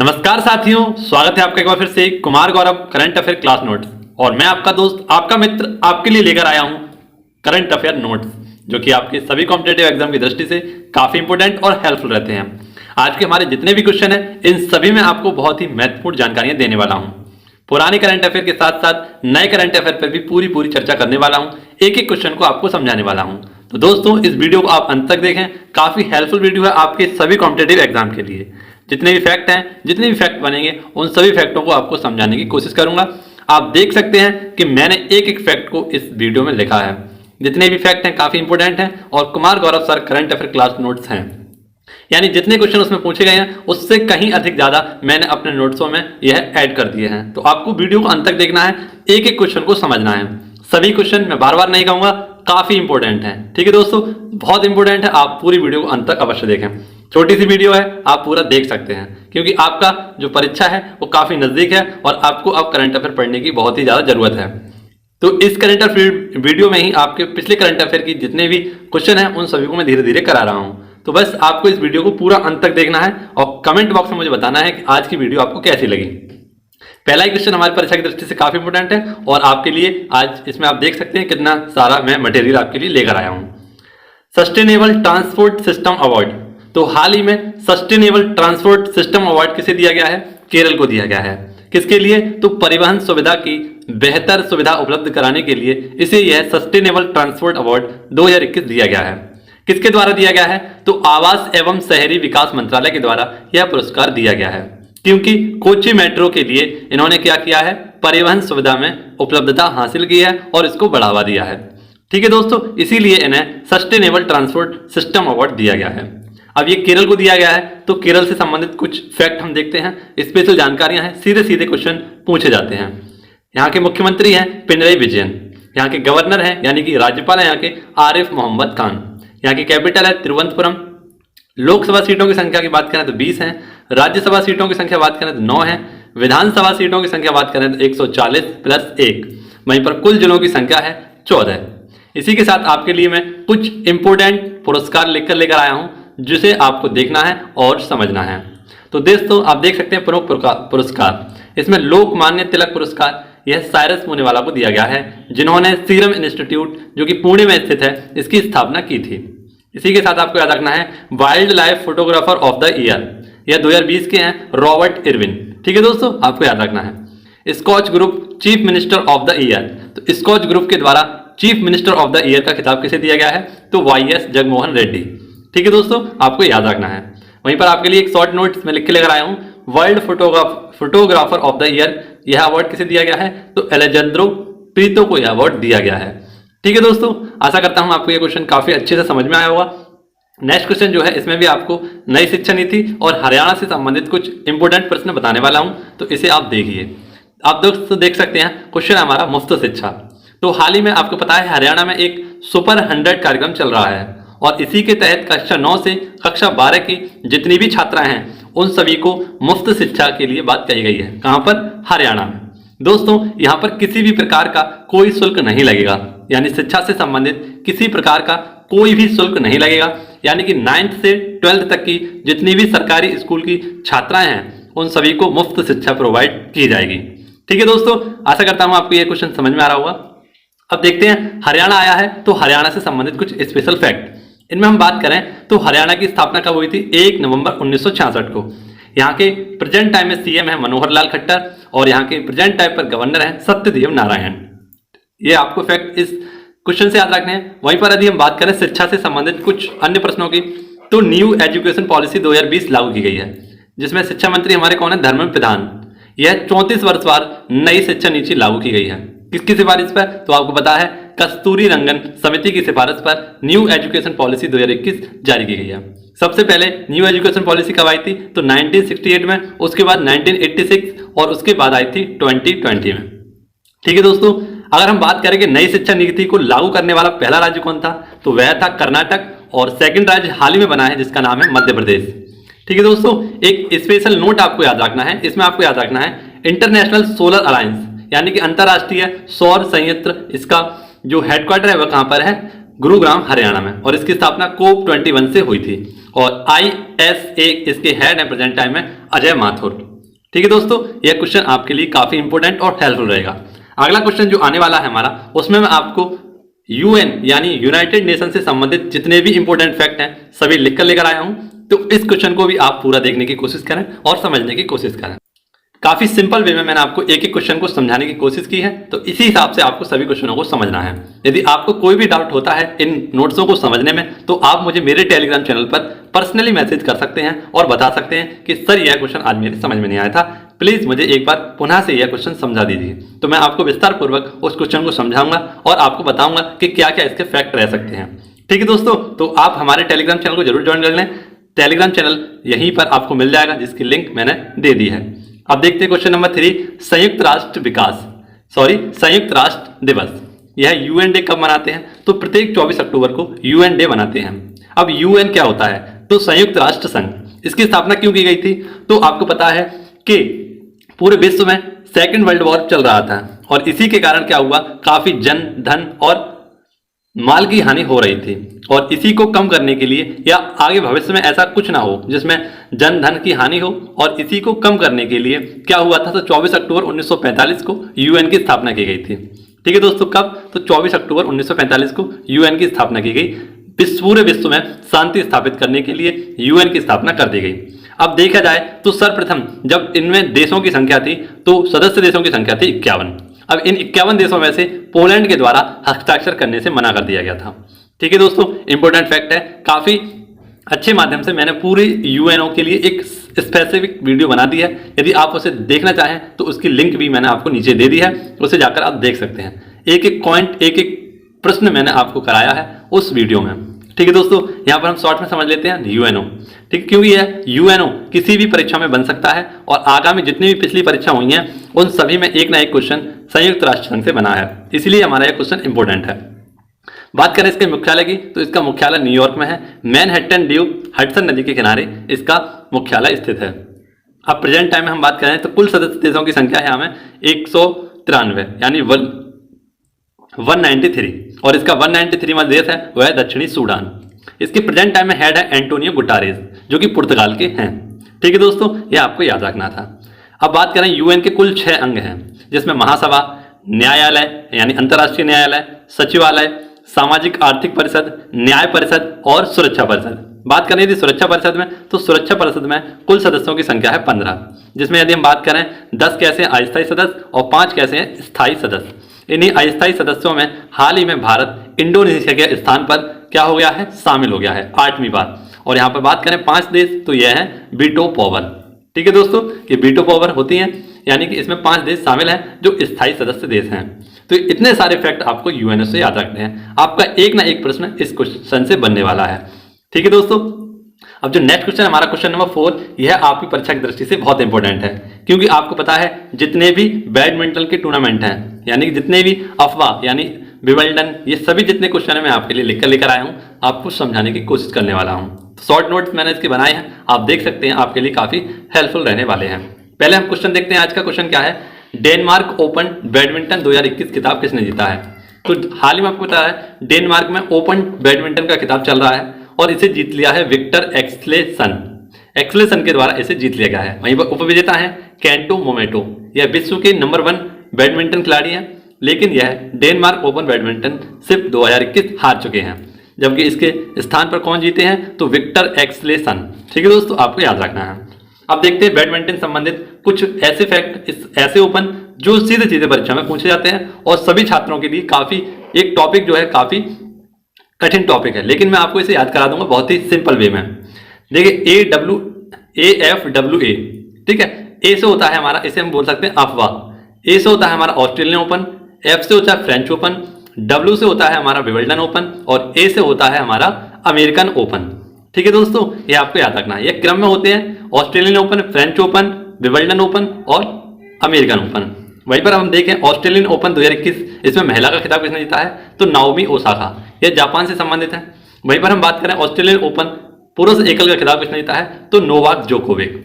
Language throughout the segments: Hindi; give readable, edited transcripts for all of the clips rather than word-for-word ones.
नमस्कार साथियों, स्वागत है आपका एक बार फिर से Kumar Gaurav current affair class notes. और मैं आपका दोस्त, आपका मित्र, आपके लिए लेकर आया हूं करंट अफेयर नोट्स, जो कि आपके सभी कॉम्पिटेटिव एग्जाम की दृष्टि से काफी इंपॉर्टेंट और हेल्पफुल रहते हैं। आज के हमारे जितने भी क्वेश्चन हैं, इन सभी में आपको बहुत ही महत्वपूर्ण जानकारियां देने वाला हूं। पुराने करंट अफेयर के साथ साथ नए करंट अफेयर पर भी पूरी चर्चा करने वाला हूं। एक एक क्वेश्चन को आपको समझाने वाला हूं। तो दोस्तों, इस वीडियो को आप अंत तक देखें, काफी हेल्पफुल वीडियो है आपके सभी कॉम्पिटेटिव एग्जाम के लिए। जितने भी फैक्ट हैं, जितने भी फैक्ट बनेंगे, उन सभी फैक्टों को आपको समझाने की कोशिश करूंगा। आप देख सकते हैं कि मैंने एक एक फैक्ट को इस वीडियो में लिखा है। जितने भी फैक्ट हैं काफी इंपॉर्टेंट हैं और Kumar Gaurav sir current affair class notes हैं, यानी जितने क्वेश्चन उसमें पूछे गए हैं उससे कहीं अधिक ज्यादा मैंने अपने नोट्सों में यह ऐड कर दिए हैं। तो आपको वीडियो को अंत तक देखना है, एक एक क्वेश्चन को समझना है। सभी क्वेश्चन मैं बार बार नहीं कहूंगा, काफी इंपॉर्टेंट है। ठीक है दोस्तों, बहुत इंपॉर्टेंट है। आप पूरी वीडियो को अंत तक अवश्य देखें। छोटी सी वीडियो है, आप पूरा देख सकते हैं, क्योंकि आपका जो परीक्षा है वो काफी नजदीक है और आपको अब करंट अफेयर पढ़ने की बहुत ही ज्यादा जरूरत है। तो इस करंट अफेयर वीडियो में ही आपके पिछले करंट अफेयर की जितने भी क्वेश्चन हैं उन सभी को मैं धीरे धीरे करा रहा हूं। तो बस आपको इस वीडियो को पूरा अंत तक देखना है और कमेंट बॉक्स में मुझे बताना है कि आज की वीडियो आपको कैसी लगी। पहला ही क्वेश्चन हमारी परीक्षा की दृष्टि से काफी इंपॉर्टेंट है और आपके लिए आज इसमें आप देख सकते हैं कितना सारा मैं मटेरियल आपके लिए लेकर आया हूं। Sustainable transport system award. तो हाल ही में सस्टेनेबल ट्रांसपोर्ट सिस्टम अवार्ड किसे दिया गया है? केरल को दिया गया है। किसके लिए? तो परिवहन सुविधा की बेहतर सुविधा उपलब्ध कराने के लिए इसे यह सस्टेनेबल ट्रांसपोर्ट अवार्ड 2021 दिया गया है। किसके द्वारा दिया गया है? तो आवास एवं शहरी विकास मंत्रालय के द्वारा यह पुरस्कार दिया गया है, क्योंकि कोच्चि मेट्रो के लिए इन्होंने क्या किया है? परिवहन सुविधा में उपलब्धता हासिल की है और इसको बढ़ावा दिया है। ठीक है दोस्तों, इसीलिए इन्हें सस्टेनेबल ट्रांसपोर्ट सिस्टम अवार्ड दिया गया है। अब ये केरल को दिया गया है, तो केरल से संबंधित कुछ फैक्ट हम देखते हैं। स्पेशल जानकारियां हैं, सीधे सीधे क्वेश्चन पूछे जाते हैं। यहाँ के मुख्यमंत्री हैं पिनरई विजयन। यहाँ के गवर्नर हैं यानी कि राज्यपाल हैं यहाँ के आरिफ मोहम्मद खान। यहाँ की कैपिटल है तिरुवनंतपुरम। लोकसभा सीटों की संख्या की बात करें तो 20 है। राज्यसभा सीटों की संख्या बात करें तो 9 है। विधानसभा सीटों की संख्या बात करें तो 140 प्लस 1। वहीं पर कुल जिलों की संख्या है 14। इसी के साथ आपके लिए मैं कुछ इंपोर्टेंट पुरस्कार लेकर आया हूं, जिसे आपको देखना है और समझना है। तो दोस्तों, आप देख सकते हैं प्रमुख पुरस्कार। इसमें लोकमान्य तिलक पुरस्कार यह साइरस पूनेवाला को दिया गया है, जिन्होंने सीरम इंस्टीट्यूट जो कि पुणे में स्थित है इसकी स्थापना की थी। इसी के साथ आपको याद रखना है wild life photographer of the year, यह 2020 के हैं रॉबर्ट इरविन। ठीक है दोस्तों, आपको याद रखना है। Skoch group chief minister of the year. तो स्कॉच ग्रुप के द्वारा chief minister of the year का खिताब किसे दिया गया है? तो वाईएस जगनमोहन रेड्डी। ठीक है दोस्तों, आपको याद रखना है। वहीं पर आपके लिए एक शॉर्ट नोट में लिख के लेकर आया हूं, world photographer of the year, यह अवार्ड किसे दिया गया है? तो एलेजेंड्रो प्रीतो को यह अवार्ड दिया गया है। ठीक है दोस्तों, आशा करता हूं आपको यह क्वेश्चन काफी अच्छे से समझ में आया होगा। नेक्स्ट क्वेश्चन जो है, इसमें भी आपको नई शिक्षा नीति और हरियाणा से संबंधित कुछ इंपोर्टेंट प्रश्न बताने वाला हूं, तो इसे आप देखिए। आप दोस्तों देख सकते हैं क्वेश्चन हमारा मुफ्त शिक्षा। तो हाल ही में आपको पता है हरियाणा में एक सुपर 100 कार्यक्रम चल रहा है और इसी के तहत कक्षा 9 से कक्षा 12 की जितनी भी छात्राएं हैं उन सभी को मुफ्त शिक्षा के लिए बात कही गई है। कहां पर? हरियाणा में। दोस्तों, यहां पर किसी भी प्रकार का कोई शुल्क नहीं लगेगा, यानी शिक्षा से संबंधित किसी प्रकार का कोई भी शुल्क नहीं लगेगा। यानी कि 9th से 12th तक की जितनी भी सरकारी स्कूल की छात्राएं हैं उन सभी को मुफ्त शिक्षा प्रोवाइड की जाएगी। ठीक है दोस्तों, आशा करता हूं आपको यह क्वेश्चन समझ में आ रहा होगा। अब देखते हैं हरियाणा आया है तो हरियाणा से संबंधित कुछ स्पेशल फैक्ट। इनमें हम बात करें तो हरियाणा की स्थापना कब हुई थी? 1 नवंबर 1966 को। यहाँ के प्रेजेंट टाइम में सीएम है मनोहर लाल खट्टर और यहाँ के प्रेजेंट टाइम पर गवर्नर है सत्यदेव नारायण। ये आपको फैक्ट इस क्वेश्चन से याद रखने हैं। वहीं पर यदि हम बात करें शिक्षा से संबंधित कुछ अन्य प्रश्नों की, तो न्यू एजुकेशन पॉलिसी 2020 लागू की गई है, जिसमें शिक्षा मंत्री हमारे कौन है? धर्मेंद्र प्रधान। यह 34 वर्ष बाद नई शिक्षा नीति लागू की गई है। किसकी सिफारिश पर? तो आपको पता है कस्तूरी रंगन समिति की सिफारिश पर न्यू एजुकेशन पॉलिसी 2021 जारी की गई है। सबसे पहले न्यू एजुकेशन पॉलिसी कब आई थी? तो 1968 में, उसके बाद 1986 और उसके बाद आई थी 2020 में। ठीक है दोस्तों, अगर हम बात करें कि नई शिक्षा नीति को लागू करने वाला पहला राज्य कौन था, तो वह था कर्नाटक और सेकंड राज्य हाल ही में बना है जिसका नाम है मध्य प्रदेश। ठीक है दोस्तों, एक स्पेशल नोट आपको याद रखना है। इसमें आपको याद रखना है इंटरनेशनल सोलर अलायंस, यानी कि अंतरराष्ट्रीय सौर संयंत्र, इसका जो हेडक्वार्टर है वह कहां पर है? गुरुग्राम हरियाणा में, और इसकी स्थापना कोप 21 से हुई थी। और ISA इसके हेड है प्रेजेंट टाइम में अजय माथुर। ठीक है दोस्तों, यह क्वेश्चन आपके लिए काफी इंपॉर्टेंट और हेल्पफुल रहेगा। अगला क्वेश्चन जो आने वाला है हमारा, उसमें मैं आपको UN यानी यूनाइटेड नेशन से संबंधित जितने भी इंपॉर्टेंट फैक्ट हैं सभी लिखकर लेकर आया हूं। तो इस क्वेश्चन को भी आप पूरा देखने की कोशिश करें और समझने की कोशिश करें। काफी सिंपल वे में मैंने आपको एक एक क्वेश्चन को समझाने की कोशिश की है, तो इसी हिसाब से आपको सभी क्वेश्चनों को समझना है। यदि आपको कोई भी डाउट होता है इन नोट्सों को समझने में, तो आप मुझे मेरे टेलीग्राम चैनल पर पर्सनली मैसेज कर सकते हैं और बता सकते हैं कि सर यह क्वेश्चन आज मेरे समझ में नहीं आया था, प्लीज मुझे एक बार पुनः से यह क्वेश्चन समझा दीजिए। तो मैं आपको विस्तार पूर्वक उस क्वेश्चन को समझाऊंगा और आपको बताऊंगा कि क्या क्या इसके फैक्ट रह सकते हैं। ठीक है दोस्तों, तो आप हमारे टेलीग्राम चैनल को जरूर ज्वाइन कर लें। टेलीग्राम चैनल यहीं पर आपको मिल जाएगा, जिसकी लिंक मैंने दे दी है। अब देखते हैं क्वेश्चन नंबर 3, संयुक्त राष्ट्र दिवस। यह UN डे कब मनाते हैं? तो प्रत्येक 24 अक्टूबर को UN डे मनाते हैं। अब UN क्या होता है? तो संयुक्त राष्ट्र संघ। इसकी स्थापना क्यों की गई थी? तो आपको पता है कि पूरे विश्व में सेकेंड वर्ल्ड वॉर चल रहा था, और इसी के कारण क्या हुआ, काफी जन धन और माल की हानि हो रही थी। और इसी को कम करने के लिए, या आगे भविष्य में ऐसा कुछ ना हो जिसमें जन धन की हानि हो, और इसी को कम करने के लिए क्या हुआ था, तो 24 अक्टूबर 1945 को UN की स्थापना की गई थी। ठीक है दोस्तों, कब? तो 24 अक्टूबर 1945 को UN की स्थापना की गई। पूरे विश्व में शांति स्थापित करने के लिए UN की स्थापना कर दी गई। अब देखा जाए तो सर्वप्रथम जब इनमें देशों की संख्या थी, तो सदस्य देशों की संख्या थी 51। अब इन 51 देशों में से पोलैंड के द्वारा हस्ताक्षर करने से मना कर दिया गया था। ठीक है दोस्तों, इंपॉर्टेंट फैक्ट है। काफी अच्छे माध्यम से मैंने पूरी UNO के लिए एक स्पेसिफिक वीडियो बना दी है। यदि आप उसे देखना चाहें तो उसकी लिंक भी मैंने आपको नीचे दे दी है, उसे जाकर आप देख सकते हैं। एक एक पॉइंट, एक एक प्रश्न मैंने आपको कराया है उस वीडियो में। ठीक है दोस्तों, यहाँ पर हम शॉर्ट में समझ लेते हैं UNO। ठीक, क्योंकि यह UNO किसी भी परीक्षा में बन सकता है, और आगामी जितनी भी पिछली परीक्षा हुई हैं उन सभी में एक ना एक क्वेश्चन संयुक्त राष्ट्र संघ से बना है, इसलिए हमारा यह क्वेश्चन इंपॉर्टेंट है। बात करें इसके मुख्यालय की, तो इसका मुख्यालय न्यूयॉर्क में है। मैनहट्टन ड्यू हडसन नदी के किनारे इसका मुख्यालय स्थित है। अब प्रेजेंट टाइम में हम बात करें तो कुल सदस्य देशों की संख्या है हमें 193 यानी 193, और इसका 193वां देश है वह है दक्षिणी सूडान। इसके प्रेजेंट टाइम में हेड है एंटोनियो गुटारेस, जो कि पुर्तगाल के हैं। ठीक है दोस्तों, यह आपको याद रखना था। अब बात करें UN के कुल 6 अंग हैं, जिसमें महासभा, न्यायालय यानी अंतर्राष्ट्रीय न्यायालय, सचिवालय, सामाजिक आर्थिक परिषद, न्याय परिषद और सुरक्षा परिषद। बात करें यदि सुरक्षा परिषद में, तो सुरक्षा परिषद में कुल सदस्यों की संख्या है 15, जिसमें यदि हम बात करें 10 कैसे हैं अस्थायी सदस्य और 5 कैसे हैं स्थायी सदस्य। इन्हीं अस्थायी सदस्यों में हाल ही में भारत इंडोनेशिया के स्थान पर क्या हो गया है, शामिल हो गया है 8वीं बार। और यहाँ पर बात करें 5 देश, तो यह है वीटो पावर। ठीक है दोस्तों, ये वीटो पावर होती है, यानी कि इसमें 5 देश शामिल हैं जो स्थायी सदस्य देश हैं। तो इतने सारे फैक्ट आपको UNO से याद रखने हैं। आपका एक ना एक प्रश्न इस क्वेश्चन से बनने वाला है। ठीक है दोस्तों, अब जो नेक्स्ट क्वेश्चन हमारा क्वेश्चन नंबर 4, यह आपकी परीक्षा की दृष्टि से बहुत इंपॉर्टेंट है, क्योंकि आपको पता है जितने भी बैडमिंटन के टूर्नामेंट हैं, यानी कि जितने भी अफवाह यानी विंबलडन, ये सभी जितने क्वेश्चन मैं आपके लिए लेकर आया हूं, आपको समझाने की कोशिश करने वाला हूं। तो शॉर्ट नोट्स मैंने इसके बनाए हैं, आप देख सकते हैं, आपके लिए काफी हेल्पफुल रहने वाले हैं। पहले हम क्वेश्चन देखते हैं। आज का क्वेश्चन क्या है, डेनमार्क ओपन बैडमिंटन 2021 खिताब किसने जीता है? तो हाल ही में आपको पता है डेनमार्क में ओपन बैडमिंटन का खिताब चल रहा है, और इसे जीत लिया है विक्टर एक्सलेसन के द्वारा इसे जीत लिया गया है। वहीं पर उपविजेता है केंटो मोमोटो। यह विश्व के नंबर 1 बैडमिंटन खिलाड़ी हैं, लेकिन यह डेनमार्क ओपन बैडमिंटन सिर्फ 2021 हार चुके हैं, जबकि इसके स्थान पर कौन जीते हैं, तो विक्टर एक्सलेसन। ठीक है दोस्तों, आपको याद रखना है। अब देखते हैं बैडमिंटन संबंधित कुछ ऐसे फैक्ट, इस ऐसे ओपन जो सीधे परीक्षा में पूछे जाते हैं, और सभी छात्रों के लिए काफी एक टॉपिक जो है काफी कठिन टॉपिक है, लेकिन मैं आपको इसे याद करा दूंगा बहुत ही सिंपल वे में। देखिए AFWA, ठीक है, ए से होता है हमारा, इसे हम बोल सकते हैं अफवाह। ए से होता है हमारा ऑस्ट्रेलियन ओपन, एफ से होता है फ्रेंच ओपन, डब्ल्यू से होता है हमारा विंबलडन ओपन, और ए से होता है हमारा अमेरिकन ओपन। ठीक है दोस्तों, ये आपको याद रखना है। ये क्रम में होते हैं, Australian open, French open, Wimbledon open और अमेरिकन ओपन। वहीं पर हम देखें ऑस्ट्रेलियन ओपन 2021, इसमें महिला का खिताब किसने जीता है, तो नाओमी ओसाका, यह जापान से संबंधित है। वहीं पर हम बात करें ऑस्ट्रेलियन ओपन पुरुष एकल का खिताब किसने जीता है, तो नोवाक जोकोविक।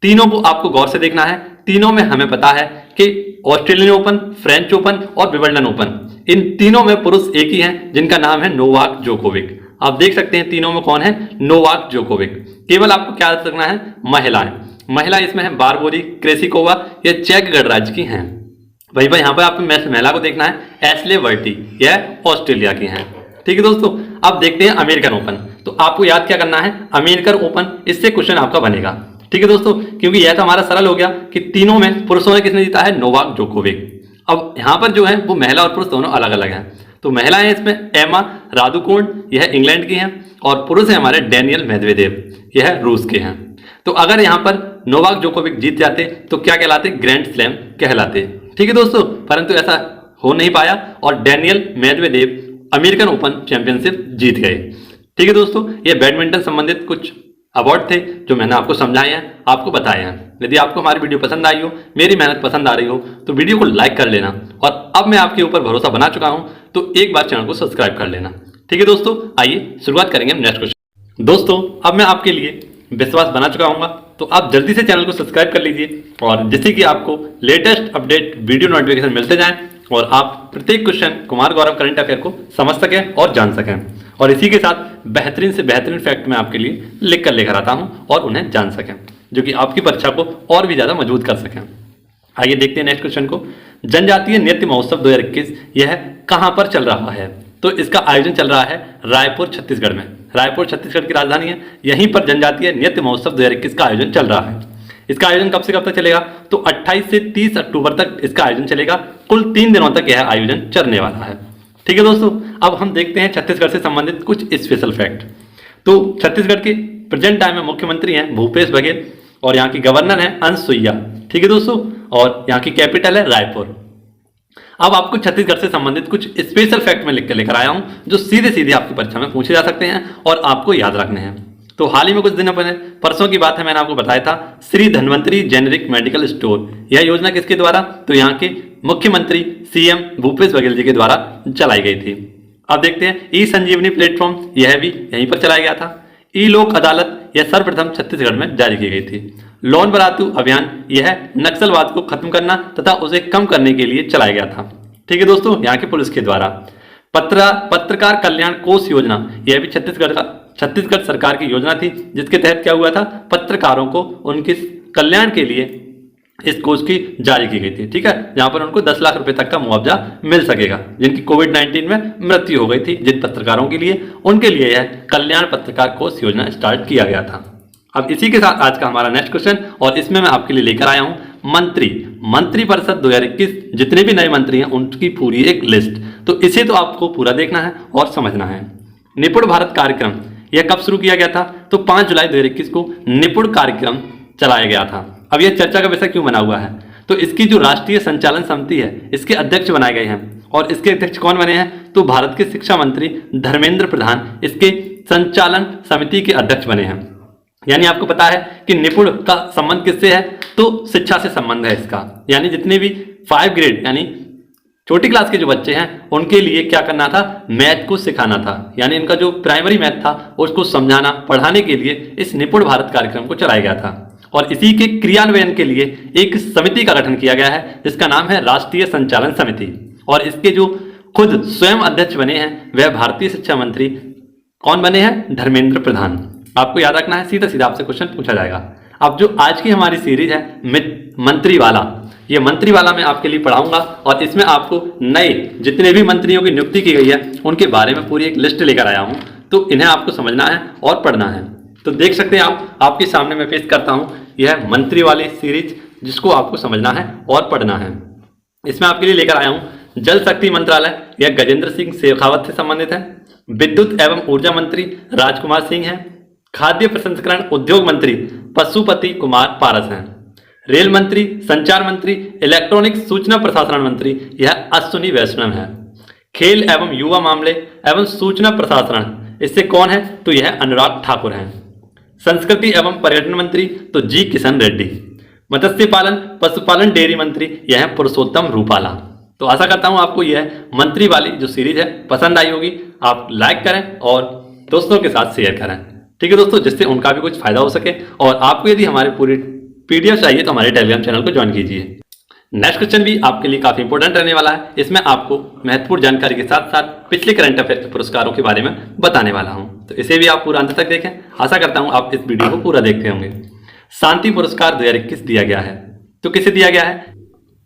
तीनों को आपको गौर से देखना है। तीनों में हमें पता है कि ऑस्ट्रेलियन ओपन, फ्रेंच ओपन और विंबलडन ओपन, इन तीनों में पुरुष एक ही हैं जिनका नाम है नोवाक जोकोविक। आप देख सकते हैं तीनों में कौन है, नोवाक जोकोविक। केवल आपको क्या याद रखना है, महिलाएं। महिला इसमें है बारबोरी क्रेसिकोवा, ये चेक गणराज्य की हैं। वहीं पर यहाँ पर आपको महिला को देखना है एशले वर्टी, यह ऑस्ट्रेलिया की हैं। ठीक है दोस्तों, अब देखते हैं अमेरिकन ओपन। तो आपको याद क्या करना है, अमेरिकन ओपन, इससे क्वेश्चन आपका बनेगा। ठीक है दोस्तों, क्योंकि यह तो हमारा सरल हो गया कि तीनों में पुरुषों ने किसने जीता है, नोवाक जोकोविक। अब यहाँ पर जो है वो महिला और पुरुष दोनों अलग अलग हैं। तो महिलाएं इसमें एमा रादुकोण, यह इंग्लैंड की हैं, और पुरुष है हमारे डेनियल मेदवेदेव, यह रूस के हैं। तो अगर यहाँ पर नोवाक जोकोविक जीत जाते तो क्या कहलाते, ग्रैंड स्लैम कहलाते। ठीक है दोस्तों, परंतु ऐसा हो नहीं पाया और Daniel Medvedev American Open championship जीत गए। ठीक है दोस्तों, ये बैडमिंटन संबंधित कुछ अवार्ड थे जो मैंने आपको समझाए हैं, आपको बताए हैं। यदि आपको हमारी वीडियो पसंद आई हो, मेरी मेहनत पसंद आ रही हो, तो वीडियो को लाइक कर लेना, और अब मैं आपके ऊपर भरोसा बना चुका हूं तो एक बार चैनल को सब्सक्राइब कर लेना। ठीक है दोस्तों, आइए शुरुआत करेंगे हम नेक्स्ट क्वेश्चन। दोस्तों, अब मैं आपके लिए विश्वास बना चुका हूँ, तो आप जल्दी से चैनल को सब्सक्राइब कर लीजिए, और जिससे कि आपको लेटेस्ट अपडेट वीडियो नोटिफिकेशन मिलते जाएं और आप प्रत्येक question Kumar Gaurav current affair को समझ सकें और जान सकें। और इसी के साथ बेहतरीन से बेहतरीन फैक्ट मैं आपके लिए लिख कर लेकर आता हूं और उन्हें जान सकें, जो कि आपकी परीक्षा को और भी ज़्यादा मजबूत कर सकें। आइए देखते हैं नेक्स्ट क्वेश्चन को। जनजातीय नृत्य महोत्सव 2021 यह कहाँ पर चल रहा है? तो इसका आयोजन चल रहा है रायपुर छत्तीसगढ़ में। रायपुर छत्तीसगढ़ की राजधानी है, यहीं पर जनजातीय नृत्य महोत्सव 2021 का आयोजन चल रहा है। इसका आयोजन कब से कब तक चलेगा? तो 28 से 30 अक्टूबर तक इसका आयोजन चलेगा। कुल 3 दिनों तक यह आयोजन चलने वाला है। ठीक है दोस्तों, अब हम देखते हैं छत्तीसगढ़ से संबंधित कुछ स्पेशल फैक्ट। तो छत्तीसगढ़ के प्रेजेंट टाइम में मुख्यमंत्री हैं भूपेश बघेल, और यहाँ की गवर्नर है अनसुईया। ठीक है दोस्तों, और यहाँ की कैपिटल है रायपुर। अब आपको छत्तीसगढ़ से संबंधित कुछ स्पेशल फैक्ट में लिख कर लेकर आया हूं, जो सीधे सीधे आपकी परीक्षा में पूछे जा सकते हैं और आपको याद रखने हैं। तो हाल ही में कुछ दिनों पहले, परसों की बात है, मैंने आपको बताया था Shri Dhanvantari generic medical store. यह योजना किसके द्वारा? तो यहाँ के मुख्यमंत्री सीएम भूपेश बघेल जी के द्वारा चलाई गई थी। अब देखते हैं ई संजीवनी प्लेटफॉर्म, यह भी यहीं पर चलाया गया था। ई लोक अदालत, यह सर्वप्रथम छत्तीसगढ़ में जारी की गई थी। लोन बरातू अभियान, यह नक्सलवाद को खत्म करना तथा उसे कम करने के लिए चलाया गया था। ठीक है दोस्तों, यहाँ की पुलिस के द्वारा। पत्रकार कल्याण कोष योजना, यह भी छत्तीसगढ़ सरकार की योजना थी, जिसके तहत क्या हुआ था, पत्रकारों को उनके कल्याण के लिए इस कोष की जारी की गई थी। ठीक है, जहां पर उनको 10 लाख रुपए तक का मुआवजा मिल सकेगा, जिनकी कोविड-19 में मृत्यु हो गई थी जिन पत्रकारों के लिए, उनके लिए यह कल्याण पत्रकार कोष योजना स्टार्ट किया गया था। अब इसी के साथ आज का हमारा नेक्स्ट क्वेश्चन, और इसमें मैं आपके लिए लेकर आया हूं मंत्रिपरिषद 2021, जितने भी नए मंत्री हैं उनकी पूरी एक लिस्ट। तो इसे तो आपको पूरा देखना है और समझना है। निपुण भारत कार्यक्रम, यह कब शुरू किया गया था? तो 5 जुलाई 2021 को निपुण कार्यक्रम चलाया गया था। अब यह चर्चा का विषय क्यों बना हुआ है? तो इसकी जो राष्ट्रीय संचालन समिति है, इसके अध्यक्ष बनाए गए हैं, और इसके अध्यक्ष कौन बने हैं? तो भारत के शिक्षा मंत्री धर्मेंद्र प्रधान इसके संचालन समिति के अध्यक्ष बने हैं। यानी आपको पता है कि निपुण का संबंध किससे है? तो शिक्षा से संबंध है इसका। यानी जितने भी 5 ग्रेड यानी छोटी क्लास के जो बच्चे हैं उनके लिए क्या करना था, मैथ को सिखाना था। यानी इनका जो प्राइमरी मैथ था उसको समझाना, पढ़ाने के लिए इस निपुण भारत कार्यक्रम को चलाया गया था। और इसी के क्रियान्वयन के लिए एक समिति का गठन किया गया है, जिसका नाम है राष्ट्रीय संचालन समिति। और इसके जो खुद स्वयं अध्यक्ष बने हैं वह भारतीय शिक्षा मंत्री कौन बने हैं? धर्मेंद्र प्रधान। आपको याद रखना है, सीधा सीधा आपसे क्वेश्चन पूछा जाएगा। अब जो आज की हमारी सीरीज है मंत्री वाला, ये मंत्री वाला मैं आपके लिए पढ़ाऊंगा, और इसमें आपको नए जितने भी मंत्रियों की नियुक्ति की गई है उनके बारे में पूरी एक लिस्ट लेकर आया हूं। तो इन्हें आपको समझना है और पढ़ना है। तो देख सकते हैं आप, आपके सामने मैं पेश करता हूं यह मंत्री वाली सीरीज, जिसको आपको समझना है और पढ़ना है। इसमें आपके लिए लेकर आया हूं जल शक्ति मंत्रालय, यह गजेंद्र सिंह शेखावत से संबंधित है। विद्युत एवं ऊर्जा मंत्री राजकुमार सिंह है। खाद्य प्रसंस्करण उद्योग मंत्री पशुपति कुमार पारस हैं। रेल मंत्री, संचार मंत्री, इलेक्ट्रॉनिक सूचना प्रसारण मंत्री यह अश्विनी वैष्णव है। खेल एवं युवा मामले एवं सूचना प्रसारण, इससे कौन है? तो यह अनुराग ठाकुर हैं। संस्कृति एवं पर्यटन मंत्री तो जी किशन रेड्डी। मत्स्य पालन पशुपालन डेयरी मंत्री यह पुरुषोत्तम रूपाला। तो आशा करता हूं आपको यह मंत्री वाली जो सीरीज है पसंद आई होगी। आप लाइक करें और दोस्तों के साथ शेयर करें। ठीक है दोस्तों, जिससे उनका भी कुछ फायदा हो सके। और आपको यदि हमारे पूरी PDF चाहिए तो हमारे टेलीग्राम चैनल को ज्वाइन कीजिए। नेक्स्ट क्वेश्चन भी आपके लिए काफी इंपॉर्टेंट रहने वाला है। इसमें आपको महत्वपूर्ण जानकारी के साथ साथ पिछले करंट अफेयर के पुरस्कारों के बारे में बताने वाला हूं, तो इसे भी आप पूरा अंत तक देखें। आशा करता हूं आप इस वीडियो को पूरा देखते होंगे। शांति पुरस्कार 2021 दिया गया है, तो किसे दिया गया है?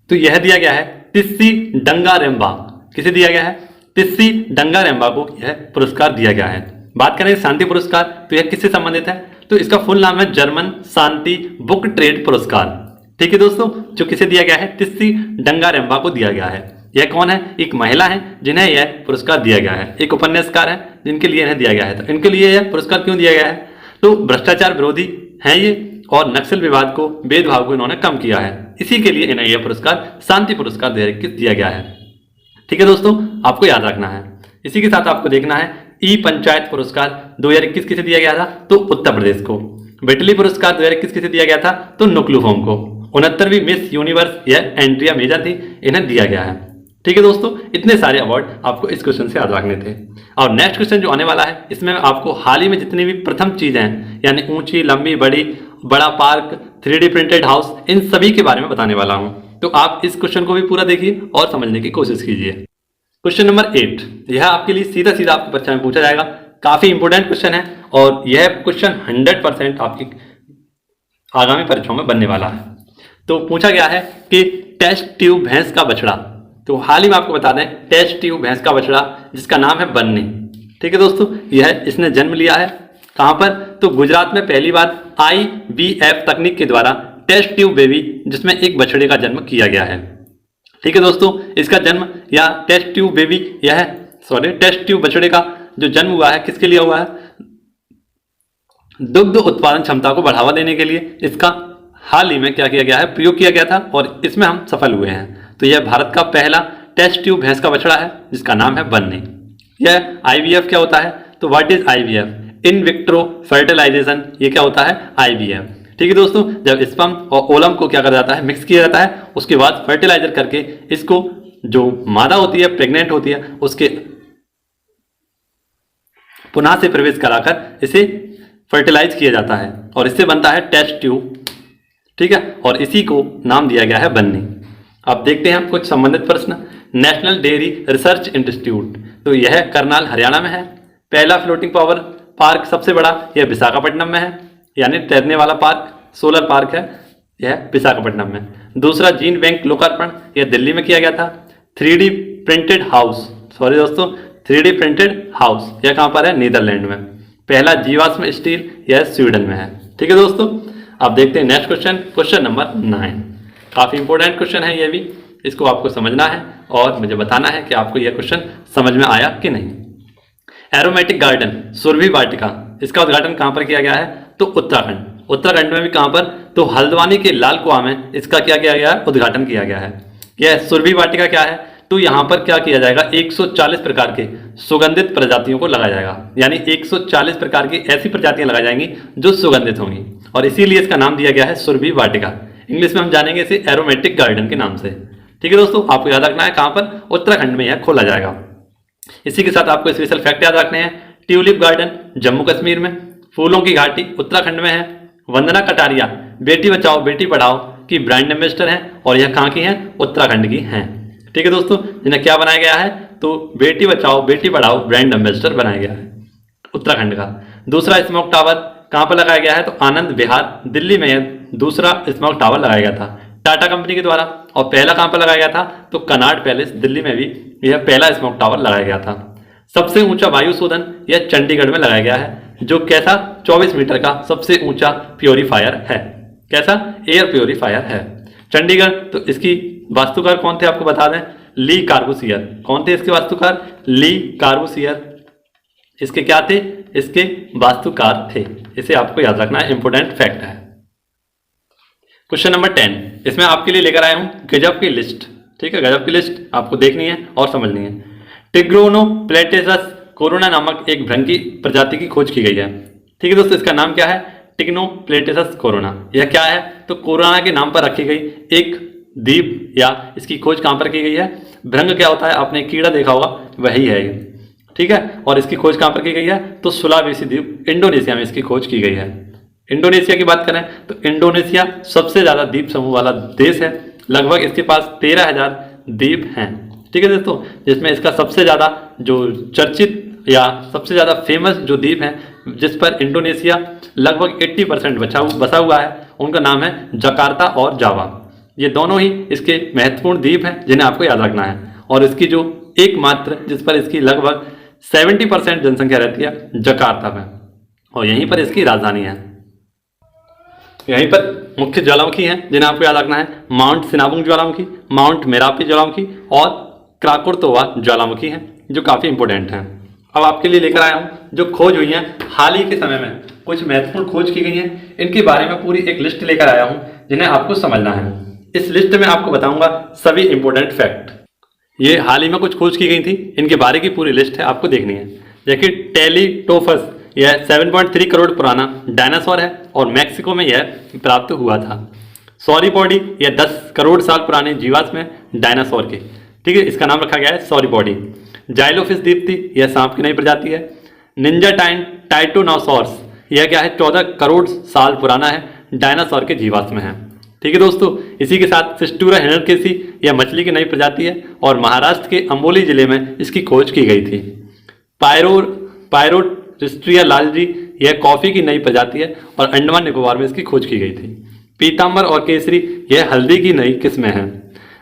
तो यह दिया गया है तिस्सी डंगारेम्बा। किसे दिया गया है? तिस्सी डंगारेम्बा को यह पुरस्कार दिया गया है। बात करें शांति पुरस्कार, तो यह किससे संबंधित है? तो इसका फुल नाम है जर्मन शांति बुक ट्रेड पुरस्कार। ठीक है दोस्तों, जो किसे दिया गया है? तिस्सी डंगारेम्बा को दिया गया है। यह कौन है? एक महिला है जिन्हें यह पुरस्कार दिया गया है। एक उपन्यासकार है जिनके लिए इन्हें दिया गया है। तो इनके लिए यह पुरस्कार क्यों दिया गया है? तो भ्रष्टाचार विरोधी हैं ये और नक्सल विवाद को, भेदभाव को इन्होंने कम किया है, इसी के लिए इन्हें यह पुरस्कार शांति पुरस्कार 2021 दिया गया है। ठीक है दोस्तों, आपको याद रखना है। इसी के साथ आपको देखना है ई पंचायत पुरस्कार 2021 किसे दिया गया था? तो उत्तर प्रदेश को। बेटली पुरस्कार 2021 किसे दिया गया था? तो नुक्लूफोम को। 69वीं मिस यूनिवर्स यह एंड्रिया मेजा थी, इन्हें दिया गया है। ठीक है दोस्तों, इतने सारे अवार्ड आपको इस क्वेश्चन से याद रखने थे। और नेक्स्ट क्वेश्चन जो आने वाला है, इसमें मैं आपको हाल ही में जितनी भी प्रथम चीजें हैं, यानी ऊंची, लंबी, बड़ी, बड़ा पार्क, 3D प्रिंटेड हाउस, इन सभी के बारे में बताने वाला हूं। तो आप इस क्वेश्चन को भी पूरा देखिए और समझने की कोशिश कीजिए। क्वेश्चन नंबर 8, यह आपके लिए सीधा सीधा आपकी परीक्षा में पूछा जाएगा। काफी इंपोर्टेंट क्वेश्चन है और यह क्वेश्चन 100% आपकी आगामी परीक्षाओं में बनने वाला है। तो पूछा गया है कि टेस्ट ट्यूब भैंस का बछड़ा, तो हाल ही में आपको बता दें, टेस्ट ट्यूब भैंस का बछड़ा जिसका नाम है बन्नी। ठीक है दोस्तों, यह इसने जन्म लिया है कहां पर? तो गुजरात में पहली बार IVF तकनीक के द्वारा टेस्ट ट्यूब बेबी, जिसमें एक बछड़े का जन्म किया गया है। ठीक है दोस्तों, इसका जन्म या test tube baby test tube बछड़े का जो जन्म हुआ है किसके लिए हुआ है? दुग्ध उत्पादन क्षमता को बढ़ावा देने के लिए इसका हाल ही में क्या किया गया है? प्रयोग किया गया था और इसमें हम सफल हुए हैं। तो यह भारत का पहला टेस्ट ट्यूब भैंस का बछड़ा है जिसका नाम है बन्नी। यह IVF क्या होता है? तो what is IVF? In vitro fertilisation, ये क्या होता है? IVF। ठीक है दोस्तों, जब स्पर्म और ओलम को क्या कर जाता है? मिक्स किया जाता है, उसके बाद फर्टिलाइजर करके इसको, जो मादा होती है, प्रेग्नेंट होती है, उसके पुनः से प्रवेश कराकर इसे फर्टिलाइज किया जाता है और इससे बनता है टेस्ट ट्यूब। ठीक है, और इसी को नाम दिया गया है बन्नी। अब देखते हैं कुछ संबंधित प्रश्न। नेशनल डेयरी रिसर्च इंस्टीट्यूट, तो यह करनाल हरियाणा में है। पहला फ्लोटिंग पावर पार्क सबसे बड़ा यह विशाखापट्टनम में है, यानी तैरने वाला पार्क, सोलर पार्क है यह विशाखापट्टनम में। दूसरा जीन बैंक लोकार्पण यह दिल्ली में किया गया था। 3D printed house, 3D printed house यह कहां पर है? नीदरलैंड में। पहला जीवाश्म स्टील यह स्वीडन में है। ठीक है दोस्तों, अब देखते हैं नेक्स्ट क्वेश्चन, क्वेश्चन नंबर 9। काफी इंपॉर्टेंट क्वेश्चन है, यह भी इसको आपको समझना है और मुझे बताना है कि आपको यह क्वेश्चन समझ में आया कि नहीं। एरोमेटिक गार्डन सुरभि वाटिका, इसका उद्घाटन कहां पर किया गया है? तो उत्तराखंड। उत्तराखंड में भी कहां पर? तो हल्द्वानी के लाल कुआं में इसका क्या किया गया है? उद्घाटन किया गया है। यह सुरभि वाटिका क्या है? तो यहां पर क्या किया जाएगा? 140 प्रकार के सुगंधित प्रजातियों को लगाया जाएगा, यानी 140 प्रकार की ऐसी प्रजातियां लगाई जाएंगी जो सुगंधित होंगी और इसीलिए इसका नाम दिया गया है सुरभि वाटिका। इंग्लिश में हम जानेंगे इसे एरोमेटिक गार्डन के नाम से। ठीक है दोस्तों, आपको याद रखना है कहां पर? उत्तराखंड में यह खोला जाएगा। इसी के साथ आपको स्पेशल फैक्ट याद रखने हैं। ट्यूलिप गार्डन जम्मू कश्मीर में, फूलों की घाटी उत्तराखंड में है। वंदना कटारिया बेटी बचाओ बेटी पढ़ाओ की ब्रांड एम्बेसडर हैं और यह कहां की हैं? उत्तराखंड की हैं। ठीक है दोस्तों, जिन्हें क्या बनाया गया है? तो बेटी बचाओ बेटी पढ़ाओ ब्रांड एम्बेसडर बनाया गया है उत्तराखंड का। दूसरा स्मोक टावर कहां पर लगाया गया है? तो आनंद विहार दिल्ली में दूसरा स्मोक टावर लगाया गया था टाटा कंपनी के द्वारा। और पहला कहां पर लगाया गया था? तो कनाट पैलेस दिल्ली में भी यह पहला स्मोक टावर लगाया गया था। सबसे ऊंचा वायु शोधन यह चंडीगढ़ में लगाया गया है, जो कैसा? 24 मीटर का सबसे ऊंचा प्योरीफायर है। कैसा? एयर प्योरीफायर है चंडीगढ़। तो इसकी वास्तुकार कौन थे आपको बता दें? ली कार्बूसियर। कौन थे इसके वास्तुकार? ली कार्बूसियर। इसके क्या थे? इसके वास्तुकार थे। इसे आपको याद रखना है, इंपोर्टेंट फैक्ट है। क्वेश्चन नंबर 10, इसमें आपके लिए लेकर आया हूं गजब की लिस्ट। ठीक है, गजब की लिस्ट आपको देखनी है और समझनी है। टिग्रोनोप्लेटेसस कोरोना नामक एक भृंगी प्रजाति की खोज की गई है। ठीक है दोस्तों, इसका नाम क्या है? टिग्नोप्लेटेसस कोरोना। यह क्या है? तो कोरोना के नाम पर रखी गई एक द्वीप, या इसकी खोज कहां पर की गई है? भृंग क्या होता है? आपने कीड़ा देखा होगा, वही है ये। ठीक है, और इसकी खोज कहां पर की गई है? तो सुलावेसी द्वीप इंडोनेशिया में इसकी खोज की गई है। इंडोनेशिया की बात करें तो इंडोनेशिया सबसे ज्यादा द्वीप समूह वाला देश है लगभग इसके पास 13,000 द्वीप हैं। ठीक है दोस्तों, जिसमें इसका सबसे ज़्यादा जो चर्चित या सबसे ज़्यादा फेमस जो द्वीप है जिस पर इंडोनेशिया लगभग 80% बसा हुआ है, उनका नाम है जकार्ता और जावा। ये दोनों ही इसके महत्वपूर्ण द्वीप हैं जिन्हें आपको याद रखना है। और इसकी जो एकमात्र जिस पर इसकी लगभग 70% जनसंख्या रहती है जकार्ता में, और यहीं पर इसकी राजधानी है। यहीं पर मुख्य ज्वालामुखी हैं जिन्हें आपको याद रखना है, माउंट सिनाबुंग ज्वालामुखी, माउंट मेरापी ज्वालामुखी और क्राकोरतोवा ज्वालामुखी हैं, जो काफ़ी इंपॉर्टेंट हैं। अब आपके लिए लेकर आया हूँ जो खोज हुई हैं हाल ही के समय में, कुछ महत्वपूर्ण खोज की गई हैं, इनके बारे में पूरी एक लिस्ट लेकर आया हूँ जिन्हें आपको समझना है। इस लिस्ट में आपको बताऊंगा सभी इंपॉर्टेंट फैक्ट। ये हाल ही में कुछ खोज की गई थी, इनके बारे की पूरी लिस्ट है, आपको देखनी है। देखिए, टेलीटोफस यह 7.3 करोड़ पुराना डायनासोर है और मैक्सिको में यह प्राप्त हुआ था। सॉरीपॉडी यह 10 करोड़ साल पुराने जीवाश्म है डायनासोर के। ठीक है, इसका नाम रखा गया है सॉरीपॉडी। जाइलोफिस दीप्ति यह सांप की नई प्रजाति है। निंजा टाइटोनोसॉर्स यह क्या है, 14 करोड़ साल पुराना है, डायनासोर के जीवाश्म है। ठीक है दोस्तों, इसी के साथ सिस्टूरा हिरण्यकेशी यह मछली की नई प्रजाति है और महाराष्ट्र के अंबोली जिले में इसकी खोज की गई थी। पायरोट्रिस्ट्रिया लालजी यह कॉफी की नई प्रजाति है और अंडमान निकोबार में इसकी खोज की गई थी। पीताम्बर और केसरी यह हल्दी की नई किस्में हैं।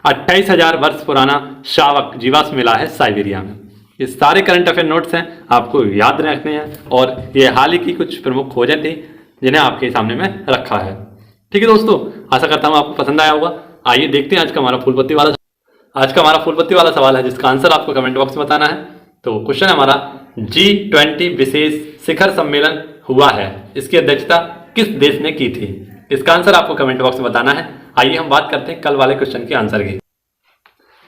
28,000 वर्ष पुराना शावक जीवाश्म मिला है साइबेरिया में। ये सारे करंट अफेयर नोट्स हैं, आपको याद रखने हैं, और ये हाल ही की कुछ प्रमुख खोजें थी जिन्हें आपके सामने में रखा है। ठीक है दोस्तों, आशा करता हूँ आपको पसंद आया होगा। आइए देखते हैं आज का हमारा फूलपत्ती वाला सवाल है, जिसका आंसर आपको कमेंट बॉक्स में बताना है। तो क्वेश्चन हमारा, G20 विशेष शिखर सम्मेलन हुआ है, इसकी अध्यक्षता किस देश ने की थी? इसका आंसर आपको कमेंट बॉक्स में बताना है। आइए हम बात करते हैं कल वाले क्वेश्चन के आंसर की।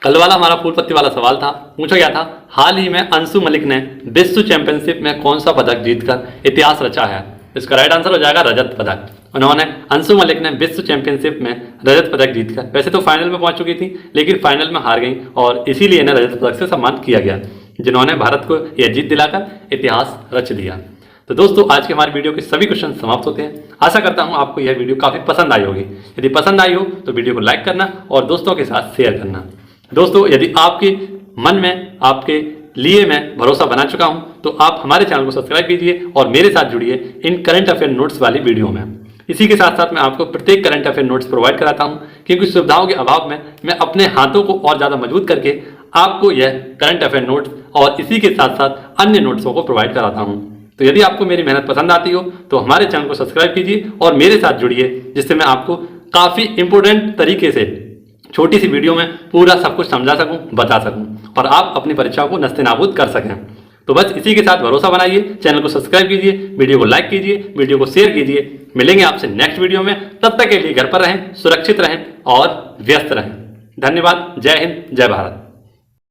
कल वाला हमारा फूलपत्ती वाला सवाल था, पूछा गया था हाल ही में अंशु मलिक ने विश्व चैंपियनशिप में कौन सा पदक जीतकर इतिहास रचा है? इसका राइट आंसर हो जाएगा रजत पदक। उन्होंने अंशु मलिक ने विश्व चैंपियनशिप में रजत पदक जीतकर, वैसे तो फाइनल में पहुंच चुकी थी लेकिन फाइनल में हार गई और इसीलिए इन्हें रजत पदक से सम्मान किया गया, जिन्होंने भारत को यह जीत दिलाकर इतिहास रच दिया। तो दोस्तों, आज के हमारे वीडियो के सभी क्वेश्चन समाप्त होते हैं। आशा करता हूं आपको यह वीडियो काफ़ी पसंद आई होगी। यदि पसंद आई हो तो वीडियो को लाइक करना और दोस्तों के साथ शेयर करना। दोस्तों, यदि आपके मन में आपके लिए मैं भरोसा बना चुका हूं तो आप हमारे चैनल को सब्सक्राइब कीजिए और मेरे साथ जुड़िए इन करंट अफेयर नोट्स वाली वीडियो में। इसी के साथ साथ मैं आपको प्रत्येक करंट अफेयर नोट्स प्रोवाइड कराता हूं, क्योंकि सुविधाओं के अभाव में मैं अपने हाथों को और ज़्यादा मजबूत करके आपको यह करंट अफेयर नोट्स और इसी के साथ साथ अन्य नोट्सों को प्रोवाइड कराता हूं। तो यदि आपको मेरी मेहनत पसंद आती हो तो हमारे चैनल को सब्सक्राइब कीजिए और मेरे साथ जुड़िए, जिससे मैं आपको काफ़ी इंपॉर्टेंट तरीके से छोटी सी वीडियो में पूरा सब कुछ समझा सकूं, बता सकूं और आप अपनी परीक्षाओं को नस्तेनाबूद कर सकें। तो बस इसी के साथ भरोसा बनाइए, चैनल को सब्सक्राइब कीजिए, वीडियो को लाइक कीजिए, वीडियो को शेयर कीजिए। मिलेंगे आपसे नेक्स्ट वीडियो में, तब तक के लिए घर पर रहें, सुरक्षित रहें और व्यस्त रहें। धन्यवाद। जय हिंद, जय भारत।